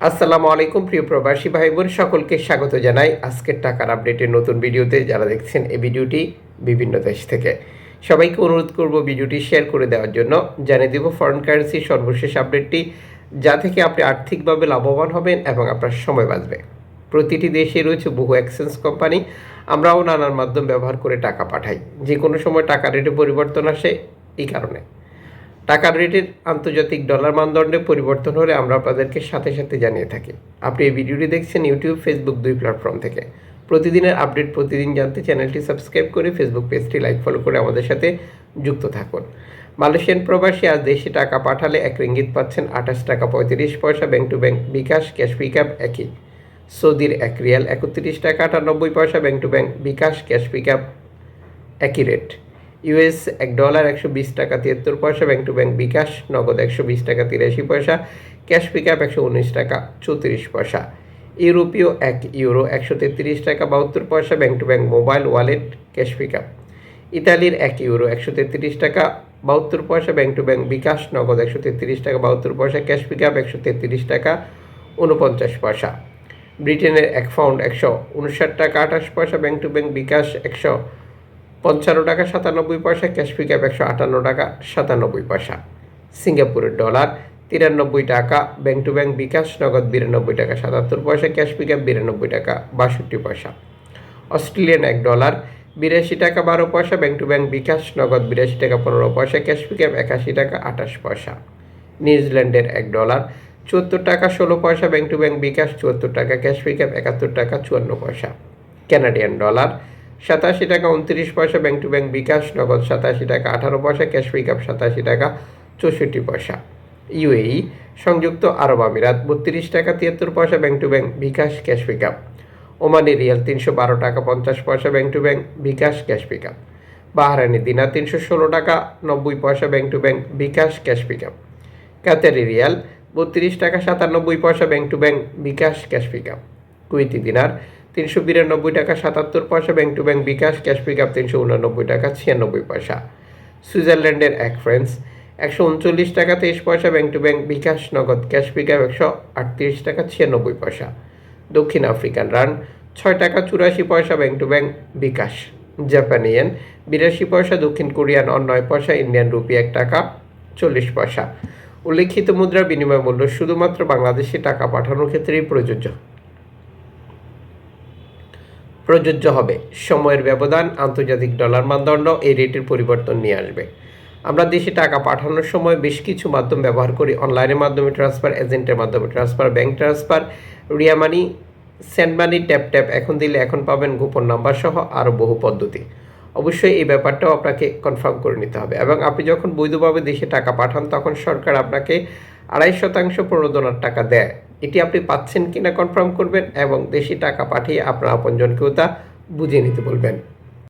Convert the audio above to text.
আসসালামু আলাইকুম প্রিয় প্রবাসী ভাই বোন সকলকে স্বাগত জানাই আজকের টাকার আপডেটের নতুন ভিডিওতে। যারা দেখছেন এই ভিডিওটি বিভিন্ন দেশ থেকে, সবাইকে অনুরোধ করব ভিডিওটি শেয়ার করে দেওয়ার জন্য। জানিয়ে দেব ফরেন কারেন্সির সর্বশেষ আপডেটটি, যা থেকে আপনি আর্থিকভাবে লাভবান হবেন এবং আপনার সময় বাঁচবে। প্রতিটি দেশে রয়েছে বহু এক্সচেঞ্জ কোম্পানি, আমরাও নানান মাধ্যম ব্যবহার করে টাকা পাঠাই। যে কোনো সময় টাকা রেটে পরিবর্তন আসে, এই কারণে টাকার রেটের আন্তর্জাতিক ডলার মানদণ্ডে পরিবর্তন হলে আমরা আপনাদেরকে সাথে সাথে জানিয়ে থাকি। আপনি এই ভিডিওটি দেখছেন ইউটিউব, ফেসবুক দুই প্ল্যাটফর্ম থেকে। প্রতিদিনের আপডেট প্রতিদিন জানতে চ্যানেলটি সাবস্ক্রাইব করে ফেসবুক পেজটি লাইক ফলো করে আমাদের সাথে যুক্ত থাকুন। মালয়েশিয়ান প্রবাসী আজ দেশে টাকা পাঠালে 1 রিঙ্গিত পাচ্ছেন 28 টাকা 35 পয়সা, bank to bank bKash cash pickup একই। সৌদির 1 রিয়াল 31 টাকা 98 পয়সা, bank to bank bKash cash pickup একই রেট। ইউএস $1 120 টাকা 73 পয়সা, ব্যাংক টু ব্যাংক বিকাশ নগদ 120 টাকা 83 পয়সা, ক্যাশ পিকআপ 119 টাকা 34 পয়সা। ইউরোপীয় 1 ইউরো 133 টাকা 72 পয়সা, bank to bank mobile wallet cash pickup. ইতালির 1 ইউরো 133 টাকা 72 পয়সা, ব্যাংক টু ব্যাংক বিকাশ নগদ 133 টাকা 72 পয়সা, ক্যাশ পিকআপ 133 টাকা 49 পয়সা। ব্রিটেনের 1 পাউন্ড 159 টাকা 28 পয়সা, ব্যাংক টু ব্যাংক বিকাশ 155 টাকা 97 পয়সা, ক্যাশ পিকআপ 158 টাকা 97 পয়সা। সিঙ্গাপুরের ডলার 93 টাকা, ব্যাংক টু ব্যাংক বিকাশ নগদ 92 টাকা 77 পয়সা, ক্যাশ পিকআপ 92 টাকা 62 পয়সা। অস্ট্রেলিয়ান $1 82 টাকা 12 পয়সা, ব্যাংক টু ব্যাংক বিকাশ নগদ 82 টাকা 15 পয়সা, ক্যাশ পিকআপ 81 টাকা 28 পয়সা। নিউজিল্যান্ডের $1 74 টাকা 16 পয়সা, ব্যাংক টু ব্যাংক বিকাশ 74 টাকা, ক্যাশ পিকআপ 71 টাকা 54 পয়সা। কানাডিয়ান ডলার 87 টাকা 29 পয়সা, ব্যাংক টু ব্যাংক বিকাশ নগদ 87 টাকা 18 পয়সা, ক্যাশ পিকআপ 87 টাকা 64 পয়সা। ইউএই সংযুক্ত আরব আমিরাত 32 টাকা 73 পয়সা, bank to bank bKash cash pickup. Omani riyal 312 টাকা 50 পয়সা, bank to bank bKash cash pickup. Bahraini dinar 316 টাকা 90 পয়সা, bank to bank bKash cash pickup. Qatari riyal 32 টাকা 97 পয়সা, bank to bank bKash cash pickup. Kuwaiti dinar 392 টাকা 77 পয়সা, bank to bank bKash cash pickup 389 টাকা 96 পয়সা। সুইজারল্যান্ডের 1 ফ্রান্স 139 টাকা 23 পয়সা, ব্যাংক টু ব্যাংক বিকাশ নগদ ক্যাশ পিকআপ 138 টাকা 96 পয়সা। দক্ষিণ আফ্রিকান রান্ড 6 টাকা 84 পয়সা, bank to bank bKash. Japan yen 82 পয়সা, দক্ষিণ কোরিয়ান অন 9 পয়সা, ইন্ডিয়ান রুপি 1 টাকা 40 পয়সা। উল্লেখিত মুদ্রার বিনিময় মূল্য শুধুমাত্র বাংলাদেশে টাকা পাঠানোর ক্ষেত্রেই প্রযোজ্য হবে। সময়ের ব্যবধান আন্তর্জাতিক ডলার মানদণ্ড এই রেটের পরিবর্তন নিয়ে আসবে। আমরা দেশে টাকা পাঠানোর সময় বেশ কিছু মাধ্যম ব্যবহার করি। অনলাইনের মাধ্যমে ট্রান্সফার, এজেন্টের মাধ্যমে ট্রান্সফার, ব্যাংক ট্রান্সফার, রিয়া মানি, সেন্ড মানি, ট্যাপ এখন দিলে এখন পাবেন গোপন নাম্বার সহ আরও বহু পদ্ধতি। অবশ্যই এই ব্যাপারটাও আপনাকে কনফার্ম করে নিতে হবে। এবং আপনি যখন বৈধভাবে দেশে টাকা পাঠান তখন সরকার আপনাকে 2.5% প্রণোদনার টাকা দেয়। এটি আপনি পাচ্ছেন কিনা কনফার্ম করবেন এবং দেশি টাকা পাঠিয়ে আপনার আপনজনকেও তা বুঝিয়ে নিতে বলবেন।